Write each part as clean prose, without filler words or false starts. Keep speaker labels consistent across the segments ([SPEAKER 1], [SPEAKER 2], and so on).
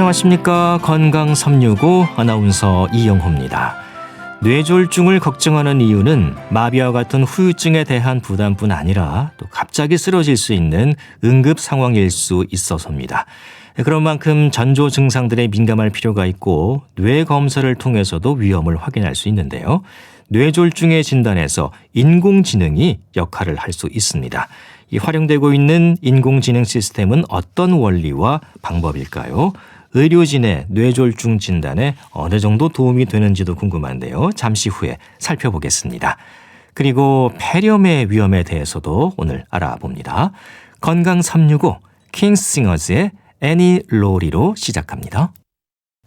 [SPEAKER 1] 안녕하십니까. 건강 365 아나운서 이영호입니다. 뇌졸중을 걱정하는 이유는 마비와 같은 후유증에 대한 부담뿐 아니라 또 갑자기 쓰러질 수 있는 응급 상황일 수 있어서입니다. 그런 만큼 전조 증상들에 민감할 필요가 있고 뇌 검사를 통해서도 위험을 확인할 수 있는데요. 뇌졸중의 진단에서 인공지능이 역할을 할 수 있습니다. 이 활용되고 있는 인공지능 시스템은 어떤 원리와 방법일까요? 의료진의 뇌졸중 진단에 어느 정도 도움이 되는지도 궁금한데요. 잠시 후에 살펴보겠습니다. 그리고 폐렴의 위험에 대해서도 오늘 알아봅니다. 건강 365 킹스싱어즈의 애니 로리로 시작합니다.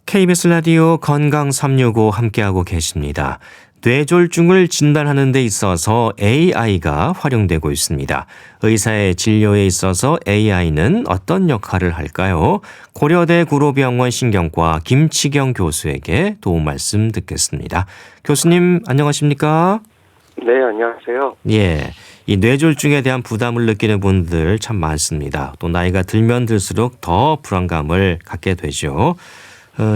[SPEAKER 1] KBS 라디오 건강 365 함께하고 계십니다. 뇌졸중을 진단하는 데 있어서 AI가 활용되고 있습니다. 의사의 진료에 있어서 AI는 어떤 역할을 할까요? 고려대 구로병원 신경과 김치경 교수에게 도움 말씀 듣겠습니다. 교수님 안녕하십니까?
[SPEAKER 2] 네, 안녕하세요.
[SPEAKER 1] 예, 이 뇌졸중에 대한 부담을 느끼는 분들 참 많습니다. 또 나이가 들면 들수록 더 불안감을 갖게 되죠.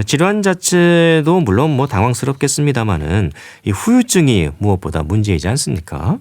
[SPEAKER 1] 질환 자체도 물론 당황스럽겠습니다만은 이 후유증이 무엇보다 문제이지 않습니까?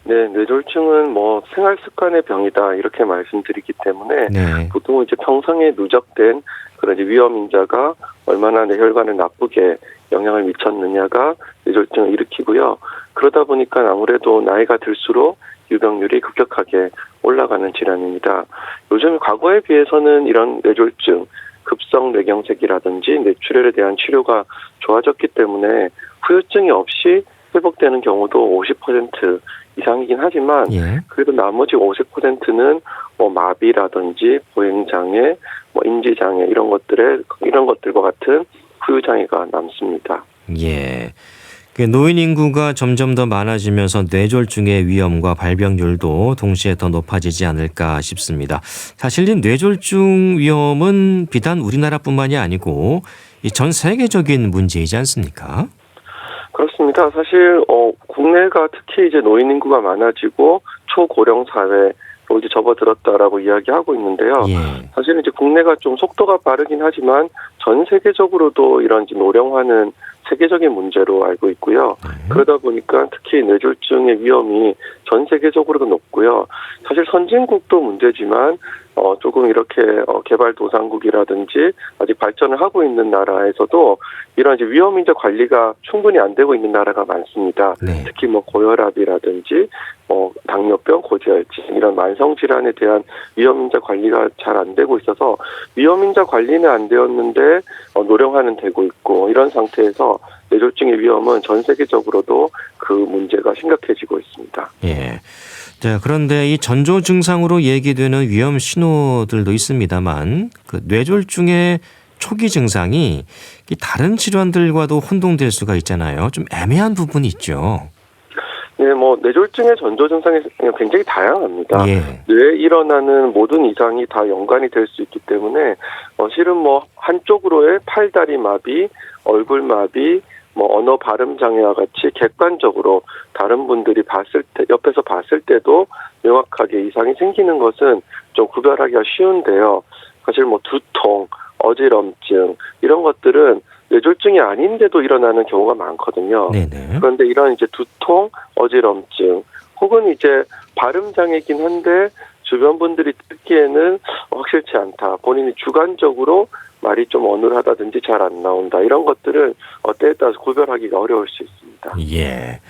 [SPEAKER 2] 네, 뇌졸중은 생활 습관의 병이다 이렇게 말씀드리기 때문에
[SPEAKER 1] 네.
[SPEAKER 2] 보통 이제 평생에 누적된 그런 이제 위험 인자가 얼마나 뇌혈관에 나쁘게 영향을 미쳤느냐가 뇌졸중을 일으키고요. 그러다 보니까 아무래도 나이가 들수록 유병률이 급격하게 올라가는 질환입니다. 요즘 과거에 비해서는 이런 뇌졸중 급성 뇌경색이라든지 뇌출혈에 대한 치료가 좋아졌기 때문에 후유증이 없이 회복되는 경우도 50% 이상이긴 하지만
[SPEAKER 1] 예.
[SPEAKER 2] 그래도 나머지 50%는 마비라든지 보행장애, 인지장애 이런 것들과 같은 후유장애가 남습니다.
[SPEAKER 1] 예. 노인 인구가 점점 더 많아지면서 뇌졸중의 위험과 발병률도 동시에 더 높아지지 않을까 싶습니다. 사실 이 뇌졸중 위험은 비단 우리나라뿐만이 아니고 전 세계적인 문제이지 않습니까?
[SPEAKER 2] 그렇습니다. 사실 국내가 특히 이제 노인 인구가 많아지고 초고령 사회로 이제 접어들었다라고 이야기하고 있는데요.
[SPEAKER 1] 예.
[SPEAKER 2] 사실은 이제 국내가 좀 속도가 빠르긴 하지만 전 세계적으로도 이런 이제 노령화는 세계적인 문제로 알고 있고요. 그러다 보니까 특히 뇌졸중의 위험이 전 세계적으로도 높고요. 사실 선진국도 문제지만 조금 이렇게 개발도상국이라든지 아직 발전을 하고 있는 나라에서도 이런 이제 위험 인자 관리가 충분히 안 되고 있는 나라가 많습니다.
[SPEAKER 1] 네.
[SPEAKER 2] 특히 고혈압이라든지 당뇨병, 고지혈증 이런 만성 질환에 대한 위험 인자 관리가 잘 안 되고 있어서 위험 인자 관리는 안 되었는데 노령화는 되고 있고 이런 상태에서 뇌졸중의 위험은 전 세계적으로도 그 문제가 심각해지고 있습니다.
[SPEAKER 1] 예. 자, 그런데 이 전조 증상으로 얘기되는 위험 신호들도 있습니다만 그 뇌졸중의 초기 증상이 다른 질환들과도 혼동될 수가 있잖아요. 좀 애매한 부분이 있죠.
[SPEAKER 2] 네, 뇌졸중의 전조 증상이 굉장히 다양합니다.
[SPEAKER 1] 예.
[SPEAKER 2] 뇌에 일어나는 모든 이상이 다 연관이 될 수 있기 때문에 실은 한쪽으로의 팔다리 마비, 얼굴 마비, 언어 발음 장애와 같이 객관적으로 다른 분들이 옆에서 봤을 때도 명확하게 이상이 생기는 것은 좀 구별하기가 쉬운데요. 사실 두통, 어지럼증 이런 것들은 뇌졸중이 아닌데도 일어나는 경우가 많거든요.
[SPEAKER 1] 네네.
[SPEAKER 2] 그런데 이런 이제 두통, 어지럼증 혹은 이제 발음 장애긴 한데 주변 분들이 듣기에는 확실치 않다. 본인이 주관적으로 말이 좀 어눌하다든지 잘 안 나온다. 이런 것들은 때에 따라서 구별하기가 어려울 수 있습니다.
[SPEAKER 1] 예.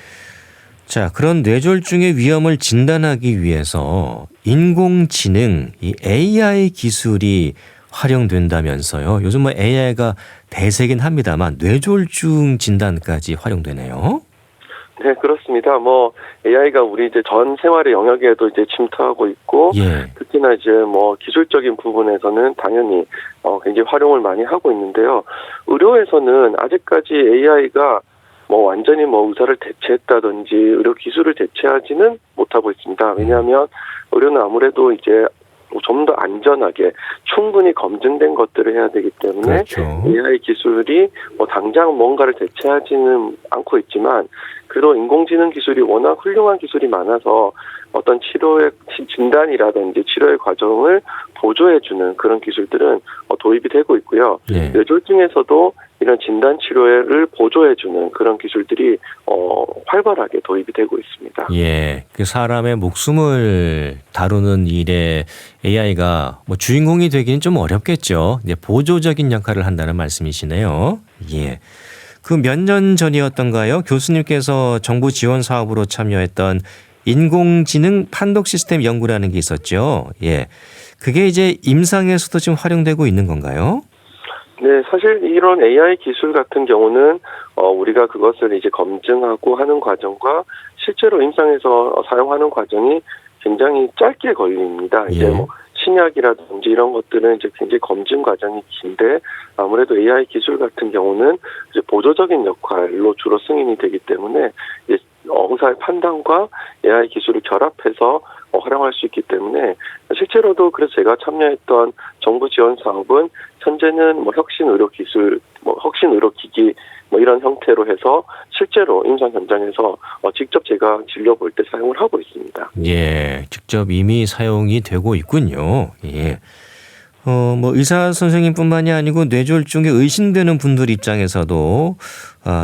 [SPEAKER 1] 자, 그런 뇌졸중의 위험을 진단하기 위해서 인공지능, 이 AI 기술이 활용된다면서요. 요즘 AI가 대세긴 합니다만 뇌졸중 진단까지 활용되네요.
[SPEAKER 2] 네, 그렇습니다. AI가 우리 이제 전 생활의 영역에도 이제 침투하고 있고,
[SPEAKER 1] 예.
[SPEAKER 2] 특히나 이제 기술적인 부분에서는 당연히 굉장히 활용을 많이 하고 있는데요. 의료에서는 아직까지 AI가 완전히 의사를 대체했다든지 의료 기술을 대체하지는 못하고 있습니다. 왜냐하면 의료는 아무래도 이제 좀 더 안전하게 충분히 검증된 것들을 해야 되기 때문에
[SPEAKER 1] 그렇죠.
[SPEAKER 2] AI 기술이 당장 뭔가를 대체하지는 않고 있지만 그래도 인공지능 기술이 워낙 훌륭한 기술이 많아서 어떤 치료의 진단이라든지 치료의 과정을 보조해주는 그런 기술들은 도입이 되고 있고요.
[SPEAKER 1] 예.
[SPEAKER 2] 뇌졸중에서도 이런 진단 치료를 보조해주는 그런 기술들이 활발하게 도입이 되고 있습니다.
[SPEAKER 1] 예, 그 사람의 목숨을 다루는 일에 AI가 뭐 주인공이 되기는 좀 어렵겠죠. 이제 보조적인 역할을 한다는 말씀이시네요. 예. 그 몇 년 전이었던가요? 교수님께서 정부 지원 사업으로 참여했던 인공지능 판독 시스템 연구라는 게 있었죠. 예. 그게 이제 임상에서도 지금 활용되고 있는 건가요?
[SPEAKER 2] 네, 사실 이런 AI 기술 같은 경우는 우리가 그것을 이제 검증하고 하는 과정과 실제로 임상에서 사용하는 과정이 굉장히 짧게 걸립니다.
[SPEAKER 1] 예.
[SPEAKER 2] 이제 뭐 신약이라든지 이런 것들은 이제 굉장히 검증 과정이 긴데 아무래도 AI 기술 같은 경우는 이제 보조적인 역할로 주로 승인이 되기 때문에 이제 의사의 판단과 AI 기술을 결합해서 활용할 수 있기 때문에 실제로도 그래서 제가 참여했던 정부 지원 사업은 현재는 뭐 혁신 의료 기술, 뭐 혁신 의료 기기 뭐 이런 형태로 해서 실제로 임상 현장에서 직접 제가 진료 볼 때 사용을 하고 있습니다.
[SPEAKER 1] 예, 직접 이미 사용이 되고 있군요. 예. 뭐 의사 선생님뿐만이 아니고 뇌졸중에 의심되는 분들 입장에서도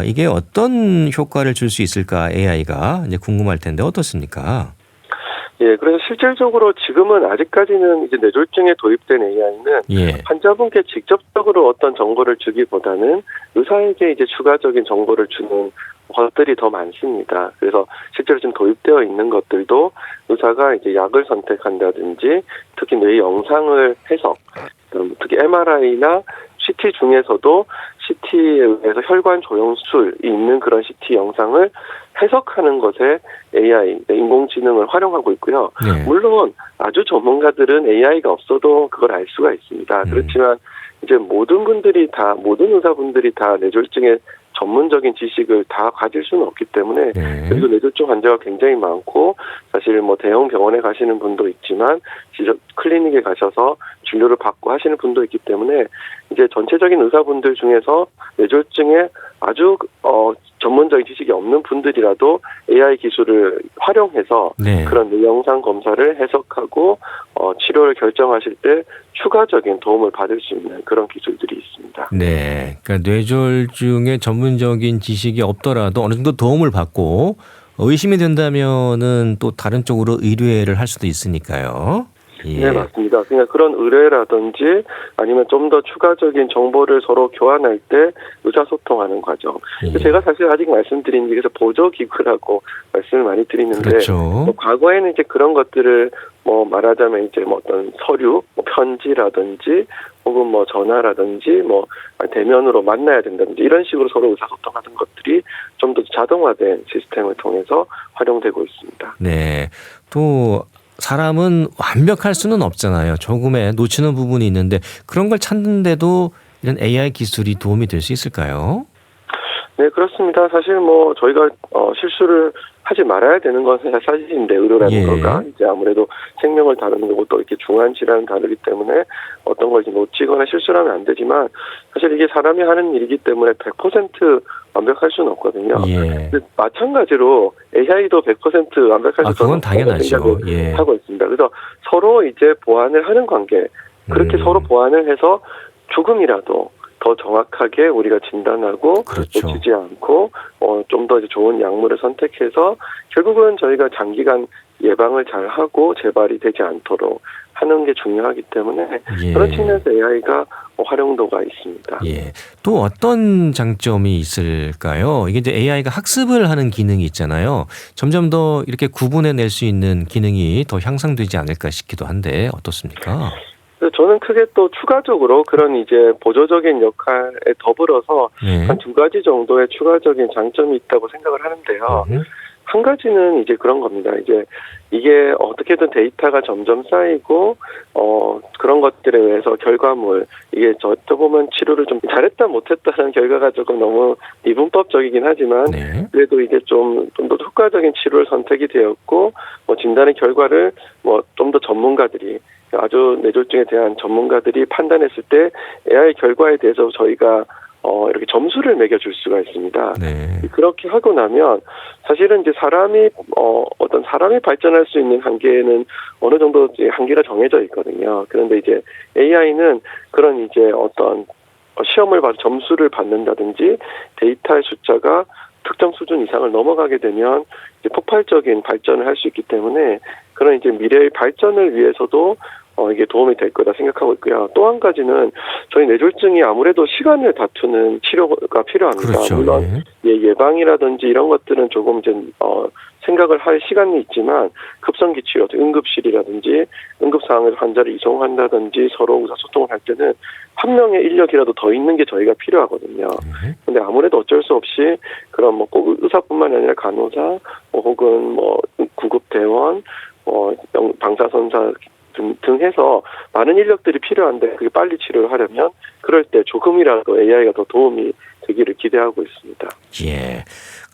[SPEAKER 1] 이게 어떤 효과를 줄 수 있을까 AI가 이제 궁금할 텐데 어떻습니까?
[SPEAKER 2] 예, 그래서 실질적으로 지금은 아직까지는 이제 뇌졸중에 도입된 AI는
[SPEAKER 1] 예.
[SPEAKER 2] 환자분께 직접적으로 어떤 정보를 주기보다는 의사에게 이제 추가적인 정보를 주는 것들이 더 많습니다. 그래서 실제로 지금 도입되어 있는 것들도 의사가 이제 약을 선택한다든지 특히 뇌 영상을 해석, 특히 MRI나 CT 중에서도 CT에 의해서 혈관 조영술이 있는 그런 CT 영상을 해석하는 것에 AI, 인공지능을 활용하고 있고요.
[SPEAKER 1] 네.
[SPEAKER 2] 물론 아주 전문가들은 AI가 없어도 그걸 알 수가 있습니다. 그렇지만 이제 모든 의사분들이 다 뇌졸중의 전문적인 지식을 다 가질 수는 없기 때문에
[SPEAKER 1] 네.
[SPEAKER 2] 그리고 뇌졸중 환자가 굉장히 많고 사실 뭐 대형 병원에 가시는 분도 있지만 직접 클리닉에 가셔서 진료를 받고 하시는 분도 있기 때문에 이제 전체적인 의사분들 중에서 뇌졸중에 아주 전문적인 지식이 없는 분들이라도 AI 기술을 활용해서
[SPEAKER 1] 네.
[SPEAKER 2] 그런 뇌영상 검사를 해석하고 치료를 결정하실 때 추가적인 도움을 받을 수 있는 그런 기술들이 있습니다.
[SPEAKER 1] 네. 그러니까 뇌졸중에 전문적인 지식이 없더라도 어느 정도 도움을 받고 의심이 된다면은 또 다른 쪽으로 의뢰를 할 수도 있으니까요. 예.
[SPEAKER 2] 네, 맞습니다. 그러니까 그런 의뢰라든지 아니면 좀 더 추가적인 정보를 서로 교환할 때 의사소통하는 과정.
[SPEAKER 1] 예.
[SPEAKER 2] 제가 사실 아직 말씀드린 게 그래서 보조기구라고 말씀을 많이 드리는데
[SPEAKER 1] 그렇죠.
[SPEAKER 2] 뭐 과거에는 이제 그런 것들을 뭐 말하자면 이제 뭐 어떤 서류, 뭐 편지라든지 혹은 뭐 전화라든지 뭐 대면으로 만나야 된다든지 이런 식으로 서로 의사소통하는 것들이 좀 더 자동화된 시스템을 통해서 활용되고 있습니다.
[SPEAKER 1] 네. 또 사람은 완벽할 수는 없잖아요. 조금의 놓치는 부분이 있는데 그런 걸 찾는데도 이런 AI 기술이 도움이 될 수 있을까요?
[SPEAKER 2] 네, 그렇습니다. 사실 뭐 저희가 실수를 하지 말아야 되는 건 사실인데 의료라는
[SPEAKER 1] 예.
[SPEAKER 2] 거가 이제 아무래도 생명을 다루는 거고 또 이렇게 중한 질환을 다루기 때문에 어떤 걸 이제 놓치거나 실수를 하면 안 되지만 사실 이게 사람이 하는 일이기 때문에 100% 완벽할 수는 없거든요.
[SPEAKER 1] 예.
[SPEAKER 2] 근데 마찬가지로 AI도 100% 완벽할 수는
[SPEAKER 1] 그건 당연하죠. 예.
[SPEAKER 2] 하고 있습니다. 그래서 서로 이제 보완을 하는 관계 그렇게 서로 보완을 해서 조금이라도 더 정확하게 우리가 진단하고
[SPEAKER 1] 그렇죠.
[SPEAKER 2] 놓치지 않고 좀 더 좋은 약물을 선택해서 결국은 저희가 장기간 예방을 잘 하고 재발이 되지 않도록 하는 게 중요하기 때문에
[SPEAKER 1] 예.
[SPEAKER 2] 그런 측면에서 AI가 활용도가 있습니다.
[SPEAKER 1] 예. 또 어떤 장점이 있을까요? 이게 이제 AI가 학습을 하는 기능이 있잖아요. 점점 더 이렇게 구분해낼 수 있는 기능이 더 향상되지 않을까 싶기도 한데 어떻습니까?
[SPEAKER 2] 저는 크게 또 추가적으로 그런 이제 보조적인 역할에 더불어서
[SPEAKER 1] 네.
[SPEAKER 2] 한 2가지 정도의 추가적인 장점이 있다고 생각을 하는데요. 한 가지는 이제 그런 겁니다. 이제 이게 어떻게든 데이터가 점점 쌓이고 그런 것들에 의해서 결과물 이게 저 보면 치료를 좀 잘했다 못했다는 결과가 조금 너무 이분법적이긴 하지만
[SPEAKER 1] 네.
[SPEAKER 2] 그래도 이게 좀 더 효과적인 치료를 선택이 되었고 뭐 진단의 결과를 뭐 좀 더 전문가들이 아주 뇌졸중에 대한 전문가들이 판단했을 때 AI 결과에 대해서 저희가 이렇게 점수를 매겨줄 수가 있습니다.
[SPEAKER 1] 네.
[SPEAKER 2] 그렇게 하고 나면 사실은 이제 어떤 사람이 발전할 수 있는 한계는 어느 정도 이제 한계가 정해져 있거든요. 그런데 이제 AI는 그런 이제 어떤 시험을 봐서 점수를 받는다든지 데이터의 숫자가 특정 수준 이상을 넘어가게 되면 이제 폭발적인 발전을 할 수 있기 때문에 그런 이제 미래의 발전을 위해서도 이게 도움이 될 거다 생각하고 있고요. 또 한 가지는 저희 뇌졸중이 아무래도 시간을 다투는 치료가 필요합니다.
[SPEAKER 1] 그렇죠.
[SPEAKER 2] 물론 예방이라든지 이런 것들은 조금 이제 생각을 할 시간이 있지만 급성기 치료, 응급실이라든지 응급 상황에서 환자를 이송한다든지 서로 의사소통을 할 때는 한 명의 인력이라도 더 있는 게 저희가 필요하거든요. 근데 아무래도 어쩔 수 없이 그런 뭐 꼭 의사뿐만 아니라 간호사, 혹은 구급대원, 방사선사 등 해서 많은 인력들이 필요한데 그게 빨리 치료를 하려면 그럴 때 조금이라도 AI가 더 도움이 되기를 기대하고 있습니다.
[SPEAKER 1] 예.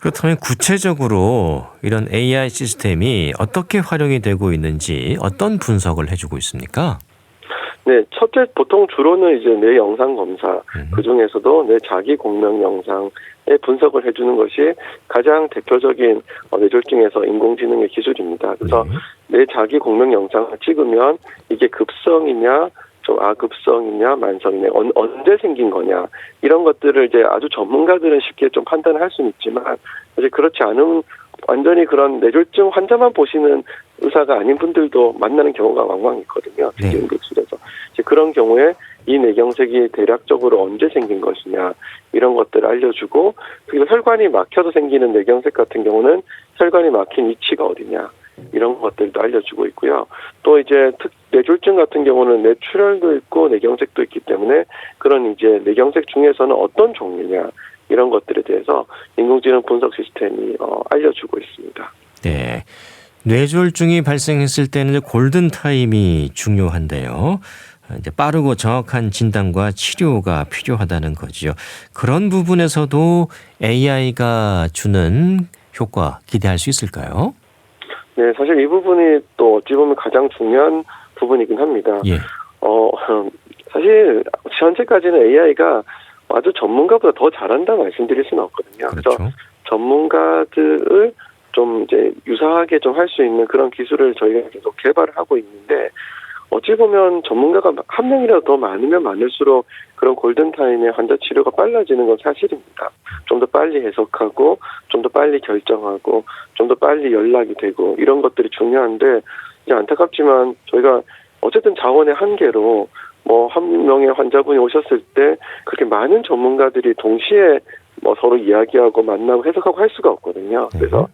[SPEAKER 1] 그렇다면 구체적으로 이런 AI 시스템이 어떻게 활용이 되고 있는지 어떤 분석을 해주고 있습니까?
[SPEAKER 2] 네, 첫째 보통 주로는 이제 뇌 영상 검사, 그 중에서도 뇌 자기 공명 영상의 분석을 해주는 것이 가장 대표적인 뇌졸중에서 인공지능의 기술입니다. 그래서 뇌 자기 공명 영상을 찍으면 이게 급성이냐, 좀 아급성이냐, 만성이냐, 언제 생긴 거냐 이런 것들을 이제 아주 전문가들은 쉽게 좀 판단을 할 수는 있지만 사실 그렇지 않은 완전히 그런 뇌졸중 환자만 보시는 의사가 아닌 분들도 만나는 경우가 왕왕 있거든요.
[SPEAKER 1] 네.
[SPEAKER 2] 응급실에서. 그런 경우에 이 뇌경색이 대략적으로 언제 생긴 것이냐 이런 것들을 알려주고 그리고 혈관이 막혀서 생기는 뇌경색 같은 경우는 혈관이 막힌 위치가 어디냐 이런 것들도 알려주고 있고요. 또 이제 뇌졸중 같은 경우는 뇌출혈도 있고 뇌경색도 있기 때문에 그런 이제 뇌경색 중에서는 어떤 종류냐 이런 것들에 대해서 인공지능 분석 시스템이 알려주고 있습니다.
[SPEAKER 1] 네. 뇌졸중이 발생했을 때는 골든 타임이 중요한데요. 이제 빠르고 정확한 진단과 치료가 필요하다는 거죠. 그런 부분에서도 AI가 주는 효과 기대할 수 있을까요?
[SPEAKER 2] 네, 사실 이 부분이 또 어찌 보면 가장 중요한 부분이긴 합니다.
[SPEAKER 1] 예.
[SPEAKER 2] 사실 현재까지는 AI가 아주 전문가보다 더 잘한다 말씀드릴 수는 없거든요.
[SPEAKER 1] 그렇죠.
[SPEAKER 2] 그래서 전문가들을 좀 이제 유사하게 좀 할 수 있는 그런 기술을 저희가 계속 개발을 하고 있는데 어찌 보면 전문가가 한 명이라도 더 많으면 많을수록 그런 골든타임의 환자 치료가 빨라지는 건 사실입니다. 좀 더 빨리 해석하고 좀 더 빨리 결정하고 좀 더 빨리 연락이 되고 이런 것들이 중요한데 이제 안타깝지만 저희가 어쨌든 자원의 한계로 한 명의 환자분이 오셨을 때 그렇게 많은 전문가들이 동시에 서로 이야기하고 만나고 해석하고 할 수가 없거든요. 그래서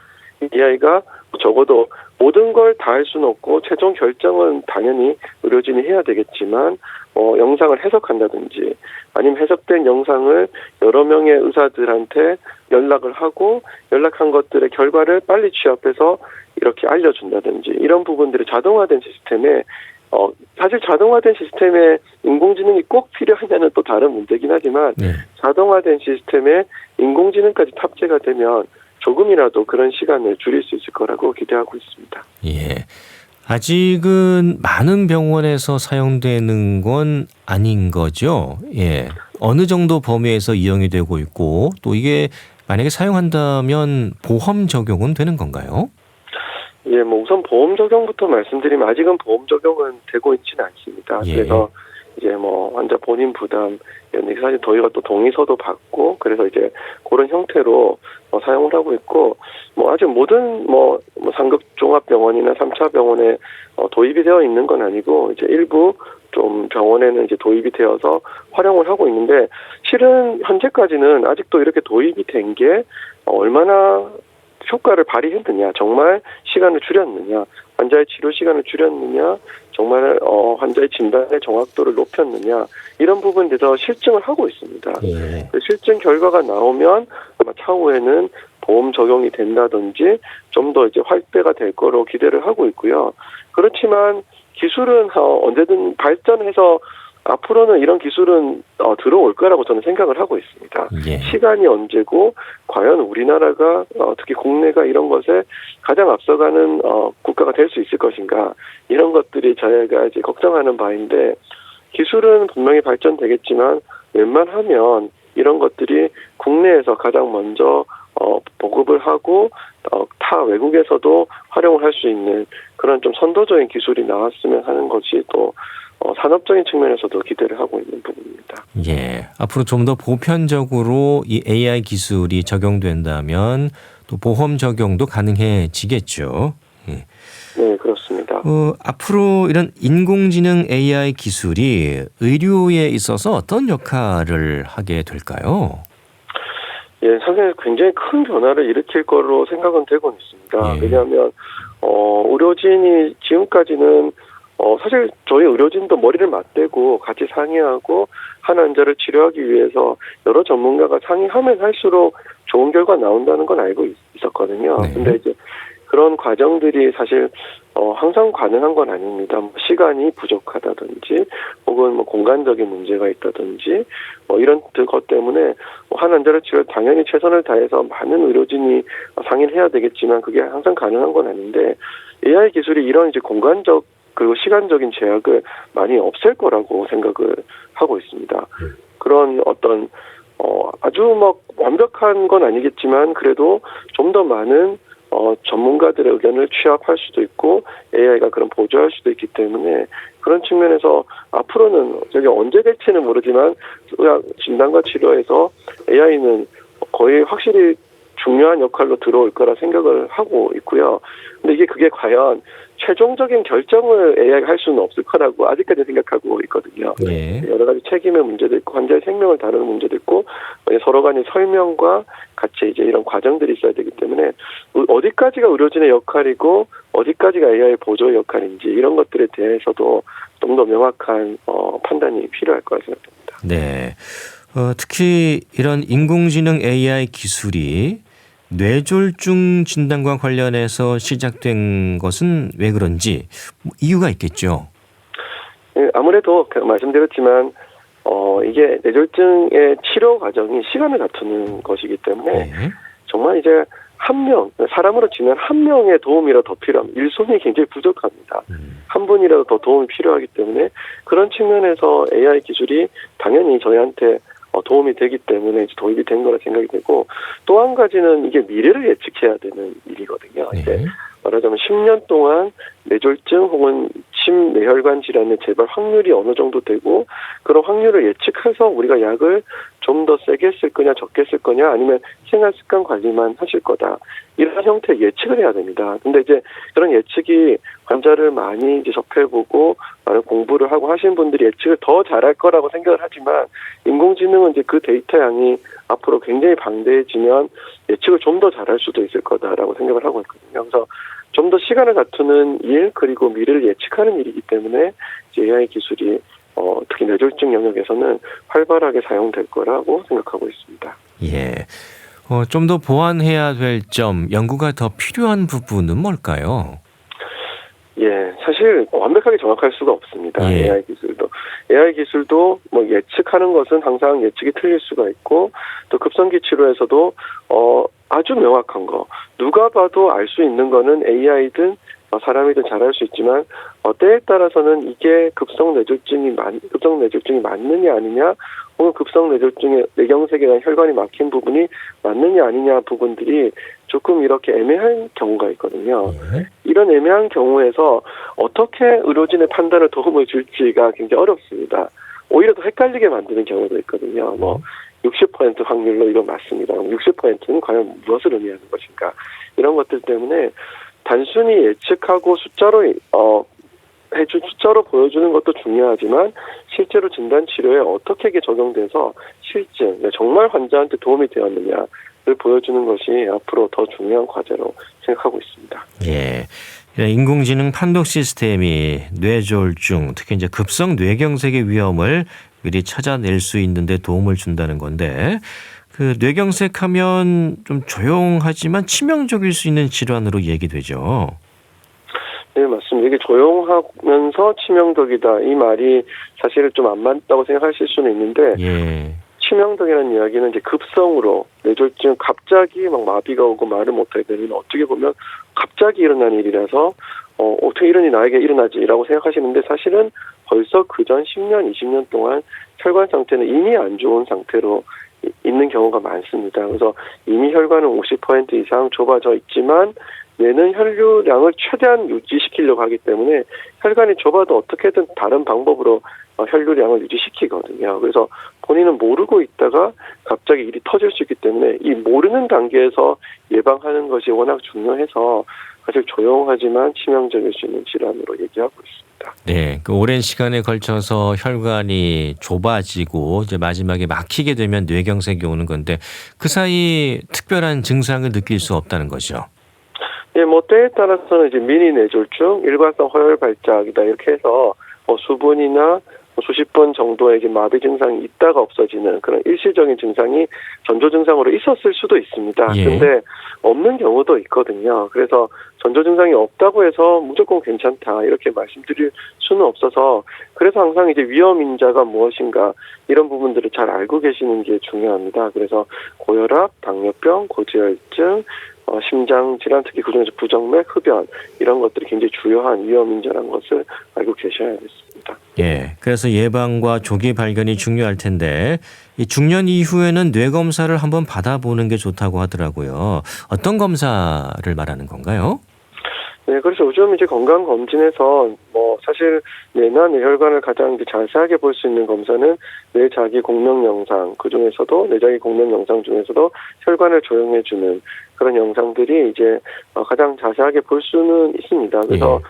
[SPEAKER 2] AI가 적어도 모든 걸 다 할 수는 없고 최종 결정은 당연히 의료진이 해야 되겠지만 영상을 해석한다든지 아니면 해석된 영상을 여러 명의 의사들한테 연락을 하고 연락한 것들의 결과를 빨리 취합해서 이렇게 알려준다든지 이런 부분들이 자동화된 시스템에 사실 자동화된 시스템에 인공지능이 꼭 필요하냐는 또 다른 문제긴 하지만 자동화된 시스템에 인공지능까지 탑재가 되면 조금이라도 그런 시간을 줄일 수 있을 거라고 기대하고 있습니다.
[SPEAKER 1] 예. 아직은 많은 병원에서 사용되는 건 아닌 거죠. 예. 어느 정도 범위에서 이용이 되고 있고 또 이게 만약에 사용한다면 보험 적용은 되는 건가요?
[SPEAKER 2] 예, 우선 보험 적용부터 말씀드리면 아직은 보험 적용은 되고 있지는 않습니다.
[SPEAKER 1] 예.
[SPEAKER 2] 그래서 이제 환자 본인 부담, 사실 저희가 또 동의서도 받고 그래서 이제 그런 형태로 사용을 하고 있고 아직 모든 상급 종합병원이나 3차 병원에 도입이 되어 있는 건 아니고 이제 일부 좀 병원에는 이제 도입이 되어서 활용을 하고 있는데 실은 현재까지는 아직도 이렇게 도입이 된 게 얼마나 효과를 발휘했느냐, 정말 시간을 줄였느냐, 환자의 치료 시간을 줄였느냐, 정말 환자의 진단의 정확도를 높였느냐 이런 부분에 대해서 실증을 하고 있습니다. 실증 결과가 나오면 아마 차후에는 보험 적용이 된다든지 좀 더 이제 확대가 될 거로 기대를 하고 있고요. 그렇지만 기술은 언제든 발전해서 앞으로는 이런 기술은 들어올 거라고 저는 생각을 하고 있습니다. 시간이 언제고 과연 우리나라가 특히 국내가 이런 것에 가장 앞서가는 국가가 될 수 있을 것인가 이런 것들이 저희가 이제 걱정하는 바인데 기술은 분명히 발전되겠지만 웬만하면 이런 것들이 국내에서 가장 먼저 보급을 하고 타 외국에서도 활용을 할 수 있는 그런 좀 선도적인 기술이 나왔으면 하는 것이 또 산업적인 측면에서도 기대를 하고 있는 부분입니다.
[SPEAKER 1] 예, 앞으로 좀 더 보편적으로 이 AI 기술이 적용된다면 또 보험 적용도 가능해지겠죠. 예.
[SPEAKER 2] 네, 그렇습니다.
[SPEAKER 1] 앞으로 이런 인공지능 AI 기술이 의료에 있어서 어떤 역할을 하게 될까요?
[SPEAKER 2] 예, 사실 굉장히 큰 변화를 일으킬 거로 생각은 되고 있습니다.
[SPEAKER 1] 예.
[SPEAKER 2] 왜냐하면 의료진이 지금까지는 사실 저희 의료진도 머리를 맞대고 같이 상의하고 한 환자를 치료하기 위해서 여러 전문가가 상의하면 할수록 좋은 결과 나온다는 건 알고 있었거든요.
[SPEAKER 1] 네.
[SPEAKER 2] 근데 이제 그런 과정들이 사실 항상 가능한 건 아닙니다. 시간이 부족하다든지 혹은 공간적인 문제가 있다든지 이런 것 때문에 한 환자를 치료 당연히 최선을 다해서 많은 의료진이 상의를 해야 되겠지만 그게 항상 가능한 건 아닌데 AI 기술이 이런 이제 공간적 그리고 시간적인 제약을 많이 없앨 거라고 생각을 하고 있습니다. 그런 어떤 아주 완벽한 건 아니겠지만 그래도 좀 더 많은 전문가들의 의견을 취합할 수도 있고 AI가 그런 보조할 수도 있기 때문에 그런 측면에서 앞으로는 저게 언제 될지는 모르지만 의학 진단과 치료에서 AI는 거의 확실히 중요한 역할로 들어올 거라 생각을 하고 있고요. 근데 그게 과연 최종적인 결정을 AI가 할 수는 없을 거라고 아직까지 생각하고 있거든요.
[SPEAKER 1] 예.
[SPEAKER 2] 여러 가지 책임의 문제도 있고 환자의 생명을 다루는 문제도 있고 서로 간의 설명과 같이 이제 이런 과정들이 있어야 되기 때문에 어디까지가 의료진의 역할이고 어디까지가 AI 보조의 역할인지 이런 것들에 대해서도 좀 더 명확한 판단이 필요할 거라 생각합니다.
[SPEAKER 1] 네. 특히 이런 인공지능 AI 기술이 뇌졸중 진단과 관련해서 시작된 것은 왜 그런지 이유가 있겠죠.
[SPEAKER 2] 아무래도 말씀드렸지만 이게 뇌졸중의 치료 과정이 시간을 다투는 것이기 때문에
[SPEAKER 1] 네.
[SPEAKER 2] 정말 이제 사람으로 치면 한 명의 도움이라도 더 필요합니다. 일손이 굉장히 부족합니다. 한 분이라도 더 도움이 필요하기 때문에 그런 측면에서 AI 기술이 당연히 저희한테 도움이 되기 때문에 이제 도입이 된 거라 생각이 되고 또 한 가지는 이게 미래를 예측해야 되는 일이거든요.
[SPEAKER 1] 네.
[SPEAKER 2] 이제 말하자면 10년 동안 뇌졸중 혹은 심뇌혈관 질환의 재발 확률이 어느 정도 되고 그런 확률을 예측해서 우리가 약을 좀 더 세게 쓸 거냐 적게 쓸 거냐 아니면 생활 습관 관리만 하실 거다. 이런 형태의 예측을 해야 됩니다. 근데 이제 그런 예측이 환자를 많이 이제 접해보고 많은 공부를 하고 하신 분들이 예측을 더 잘할 거라고 생각을 하지만 인공지능은 이제 그 데이터 양이 앞으로 굉장히 방대해지면 예측을 좀 더 잘할 수도 있을 거다라고 생각을 하고 있거든요. 그래서 좀 더 시간을 다투는 일 그리고 미래를 예측하는 일이기 때문에 이제 AI 기술이 특히 뇌졸중 영역에서는 활발하게 사용될 거라고 생각하고 있습니다.
[SPEAKER 1] 예. 좀 더 보완해야 될 점, 연구가 더 필요한 부분은 뭘까요?
[SPEAKER 2] 예, 사실 완벽하게 정확할 수가 없습니다.
[SPEAKER 1] 예.
[SPEAKER 2] AI 기술도 예측하는 것은 항상 예측이 틀릴 수가 있고 또 급성기 치료에서도 아주 명확한 거 누가 봐도 알 수 있는 거는 AI든 사람이든 잘할 수 있지만 때에 따라서는 이게 급성 뇌졸중이 맞느냐 아니냐 혹은 급성 뇌졸중의 뇌경색이나 혈관이 막힌 부분이 맞느냐 아니냐 부분들이 조금 이렇게 애매한 경우가 있거든요.
[SPEAKER 1] 예.
[SPEAKER 2] 이런 애매한 경우에서 어떻게 의료진의 판단을 도움을 줄지가 굉장히 어렵습니다. 오히려 더 헷갈리게 만드는 경우도 있거든요. 60% 확률로 이거 맞습니다. 60%는 과연 무엇을 의미하는 것인가? 이런 것들 때문에 단순히 예측하고 숫자로 보여주는 것도 중요하지만 실제로 진단 치료에 어떻게 이게 적용돼서 실증, 정말 환자한테 도움이 되었느냐를 보여주는 것이 앞으로 더 중요한 과제로 생각하고 있습니다.
[SPEAKER 1] 예. 인공지능 판독 시스템이 뇌졸중, 특히 이제 급성 뇌경색의 위험을 미리 찾아낼 수 있는 데 도움을 준다는 건데 그 뇌경색하면 좀 조용하지만 치명적일 수 있는 질환으로 얘기되죠.
[SPEAKER 2] 네, 맞습니다. 이게 조용하면서 치명적이다. 이 말이 사실은 좀 안 맞다고 생각하실 수는 있는데
[SPEAKER 1] 예.
[SPEAKER 2] 치명적이라는 이야기는 이제 급성으로 뇌졸중 갑자기 마비가 오고 말을 못하게 되는 어떻게 보면 갑자기 일어난 일이라서 어떻게 이런 일이 나에게 일어나지라고 생각하시는데 사실은 벌써 그전 10년, 20년 동안 혈관 상태는 이미 안 좋은 상태로 있는 경우가 많습니다. 그래서 이미 혈관은 50% 이상 좁아져 있지만 뇌는 혈류량을 최대한 유지시키려고 하기 때문에 혈관이 좁아도 어떻게든 다른 방법으로 혈류량을 유지시키거든요. 그래서 본인은 모르고 있다가 갑자기 일이 터질 수 있기 때문에 이 모르는 단계에서 예방하는 것이 워낙 중요해서 사실 조용하지만 치명적일 수 있는 질환으로 얘기하고 있습니다.
[SPEAKER 1] 네, 그 오랜 시간에 걸쳐서 혈관이 좁아지고 이제 마지막에 막히게 되면 뇌경색이 오는 건데 그 사이 특별한 증상을 느낄 수 없다는 거죠.
[SPEAKER 2] 예, 뭐 때에 따라서는 이제 미니 뇌졸중, 일관성 허혈 발작이다 이렇게 해서 수분이나 수십 번 정도의 이제 마비 증상이 있다가 없어지는 그런 일시적인 증상이 전조 증상으로 있었을 수도 있습니다.
[SPEAKER 1] 예.
[SPEAKER 2] 근데 없는 경우도 있거든요. 그래서 전조 증상이 없다고 해서 무조건 괜찮다 이렇게 말씀드릴 수는 없어서 그래서 항상 이제 위험 인자가 무엇인가 이런 부분들을 잘 알고 계시는 게 중요합니다. 그래서 고혈압, 당뇨병, 고지혈증, 심장 질환 특히 그중에서 부정맥, 흡연 이런 것들이 굉장히 주요한 위험 인자라는 것을 알고 계셔야겠습니다.
[SPEAKER 1] 예, 그래서 예방과 조기 발견이 중요할 텐데 이 중년 이후에는 뇌 검사를 한번 받아보는 게 좋다고 하더라고요. 어떤 검사를 말하는 건가요?
[SPEAKER 2] 네, 그래서 요즘 이제 건강검진에서 사실 뇌나 뇌혈관을 가장 이제 자세하게 볼 수 있는 검사는 뇌자기 공명 영상, 그 중에서도 뇌자기 공명 영상 중에서도 혈관을 조형해주는 그런 영상들이 이제 가장 자세하게 볼 수는 있습니다. 그래서